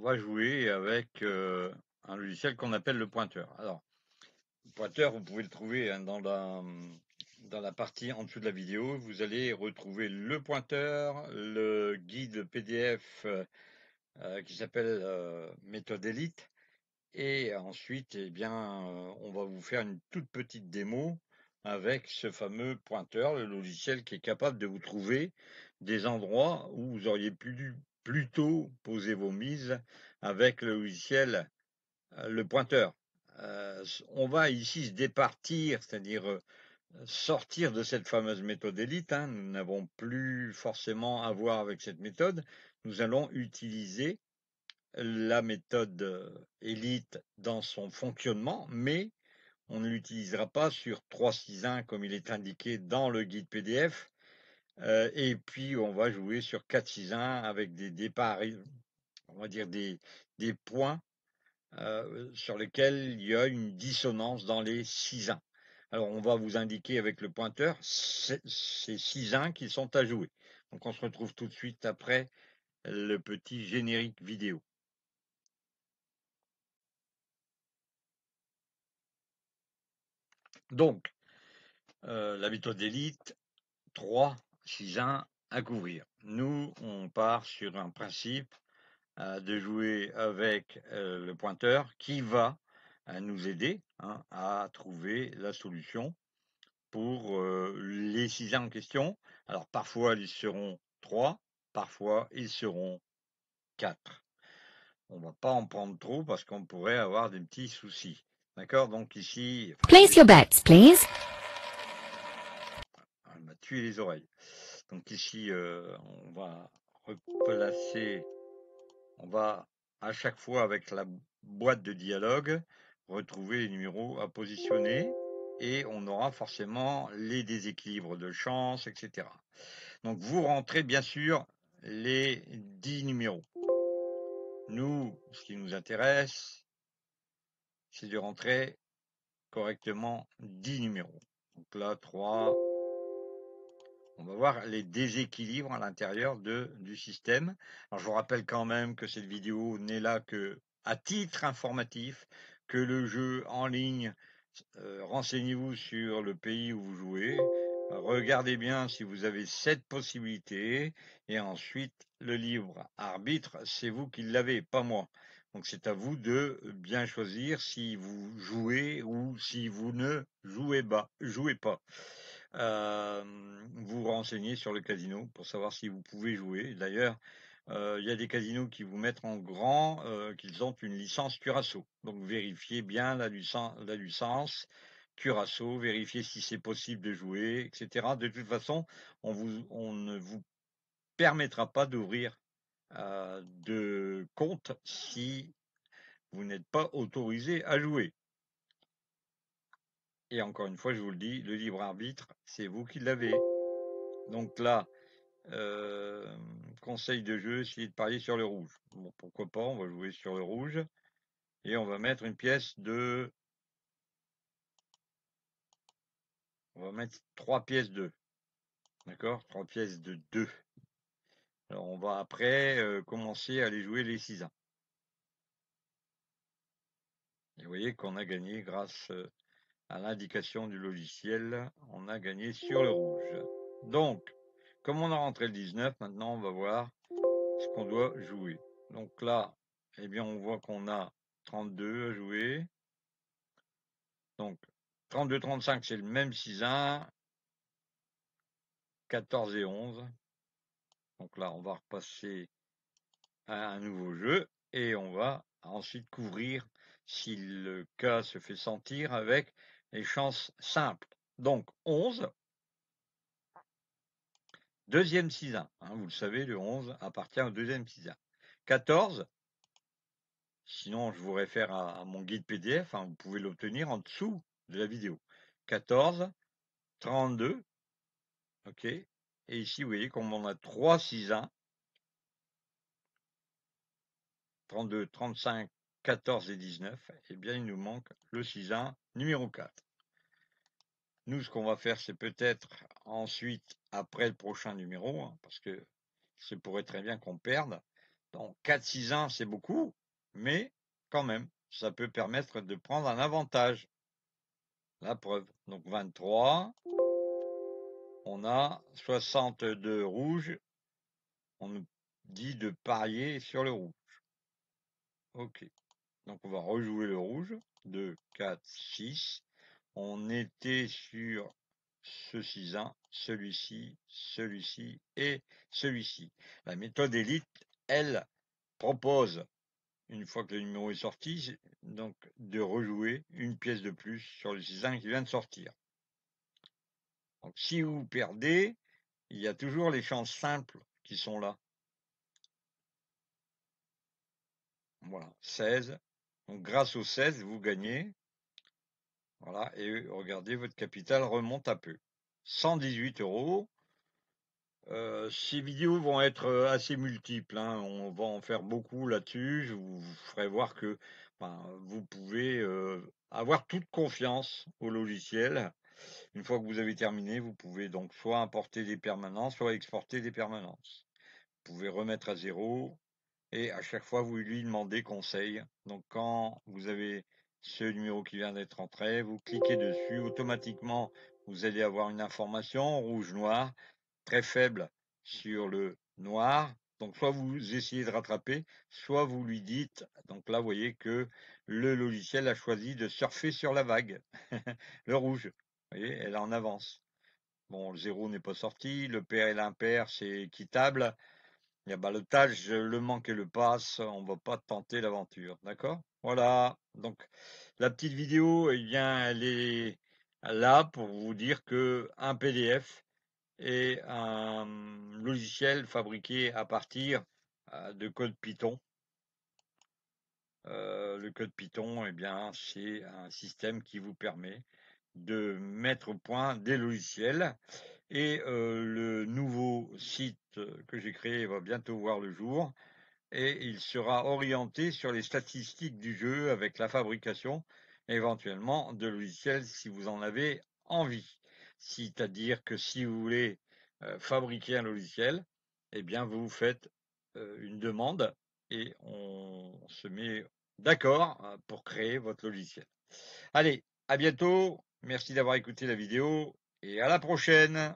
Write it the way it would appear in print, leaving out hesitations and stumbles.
va jouer avec un logiciel qu'on appelle le pointeur. Alors, le pointeur, vous pouvez le trouver hein, dans la partie en dessous de la vidéo. Vous allez retrouver le pointeur, le guide PDF qui s'appelle méthode élite. Et ensuite, eh bien, on va vous faire une toute petite démo avec ce fameux pointeur, le logiciel qui est capable de vous trouver des endroits où vous auriez plutôt poser vos mises avec le logiciel, le pointeur. On va ici se départir, c'est-à-dire sortir de cette fameuse méthode élite. Hein. Nous n'avons plus forcément à voir avec cette méthode. Nous allons utiliser la méthode élite dans son fonctionnement, mais on ne l'utilisera pas sur 3.6.1 comme il est indiqué dans le guide PDF. Et puis on va jouer sur 4.6.1 avec des départs, on va dire des points sur lesquels il y a une dissonance dans les 6.1. Alors on va vous indiquer avec le pointeur ces 6.1 qui sont à jouer. Donc on se retrouve tout de suite après le petit générique vidéo. Donc, la méthode élite, 3, 6-1 à couvrir. Nous, on part sur un principe de jouer avec le pointeur qui va nous aider hein, à trouver la solution pour les 6 en question. Alors, parfois, ils seront 3, parfois, ils seront 4. On ne va pas en prendre trop parce qu'on pourrait avoir des petits soucis. D'accord? Donc ici... Place your bets, please. Elle m'a tué les oreilles. Donc ici, on va replacer, on va à chaque fois avec la boîte de dialogue retrouver les numéros à positionner et on aura forcément les déséquilibres de chance, etc. Donc vous rentrez bien sûr les 10 numéros. Nous, ce qui nous intéresse, c'est de rentrer correctement 10 numéros. Donc là, 3, on va voir les déséquilibres à l'intérieur du système. Alors, je vous rappelle quand même que cette vidéo n'est là que à titre informatif, que le jeu en ligne, renseignez-vous sur le pays où vous jouez, regardez bien si vous avez cette possibilité, et ensuite, le libre arbitre, c'est vous qui l'avez, pas moi. Donc, c'est à vous de bien choisir si vous jouez ou si vous ne jouez pas. Vous renseignez sur le casino pour savoir si vous pouvez jouer. D'ailleurs, il y a des casinos qui vous mettent en grand qu'ils ont une licence Curaçao. Donc vérifiez bien la licence Curaçao, vérifiez si c'est possible de jouer, etc. De toute façon, on ne vous permettra pas d'ouvrir de compte si vous n'êtes pas autorisé à jouer. Et encore une fois, je vous le dis, le libre arbitre, c'est vous qui l'avez. Donc là, conseil de jeu, essayez de parier sur le rouge. Bon, pourquoi pas, on va jouer sur le rouge. Et on va mettre une pièce de... On va mettre 3 pièces de... D'accord? 3 pièces de 2. Alors on va après commencer à aller jouer les 6-1. Et vous voyez qu'on a gagné grâce à l'indication du logiciel, on a gagné sur le rouge. Donc, comme on a rentré le 19, maintenant on va voir ce qu'on doit jouer. Donc là, eh bien on voit qu'on a 32 à jouer. Donc 32, 35, c'est le même 6-1. 14 et 11. Donc là, on va repasser à un nouveau jeu et on va ensuite couvrir si le cas se fait sentir avec les chances simples. Donc 11, deuxième 6-1. Vous le savez, le 11 appartient au deuxième 6-1. 14, sinon je vous réfère à mon guide PDF, vous pouvez l'obtenir en dessous de la vidéo. 14, 32, ok. Et ici, vous voyez, comme on a 3 6-1, 32, 35, 14 et 19, eh bien, il nous manque le 6-1 numéro 4. Nous, ce qu'on va faire, c'est peut-être ensuite, après le prochain numéro, parce que ça pourrait très bien qu'on perde, Donc 4-6-1, c'est beaucoup, mais quand même, ça peut permettre de prendre un avantage. La preuve. Donc 23, on a 62 rouges. On nous dit de parier sur le rouge. Ok. Donc on va rejouer le rouge. 2, 4, 6. On était sur ce 6-1, celui-ci et celui-ci. La méthode élite, elle, propose, une fois que le numéro est sorti, donc de rejouer une pièce de plus sur le 6-1 qui vient de sortir. Donc si vous perdez, il y a toujours les chances simples qui sont là. Voilà, 16. Donc grâce au 16, vous gagnez. Voilà, et regardez, votre capital remonte un peu. 118 €. Ces vidéos vont être assez multiples, hein. On va en faire beaucoup là-dessus. Je vous ferai voir que vous pouvez avoir toute confiance au logiciel. Une fois que vous avez terminé, vous pouvez donc soit importer des permanences, soit exporter des permanences. Vous pouvez remettre à 0 et à chaque fois, vous lui demandez conseil. Donc quand vous avez ce numéro qui vient d'être entré, vous cliquez dessus. Automatiquement, vous allez avoir une information rouge-noir très faible sur le noir. Donc soit vous essayez de rattraper, soit vous lui dites, donc là vous voyez que le logiciel a choisi de surfer sur la vague, le rouge. Vous voyez, elle est en avance. Bon, le 0 n'est pas sorti, le pair et l'impair c'est équitable. Il y a balotage, le manque et le passe, on va pas tenter l'aventure, d'accord? Voilà, donc la petite vidéo, eh bien, elle est là pour vous dire que un PDF et un logiciel fabriqué à partir de code Python. Le code Python, eh bien, c'est un système qui vous permet de mettre au point des logiciels. Et le nouveau site que j'ai créé va bientôt voir le jour. Et il sera orienté sur les statistiques du jeu avec la fabrication éventuellement de logiciels si vous en avez envie. C'est-à-dire que si vous voulez fabriquer un logiciel, eh bien vous faites une demande et on se met d'accord pour créer votre logiciel. Allez, à bientôt, merci d'avoir écouté la vidéo et à la prochaine.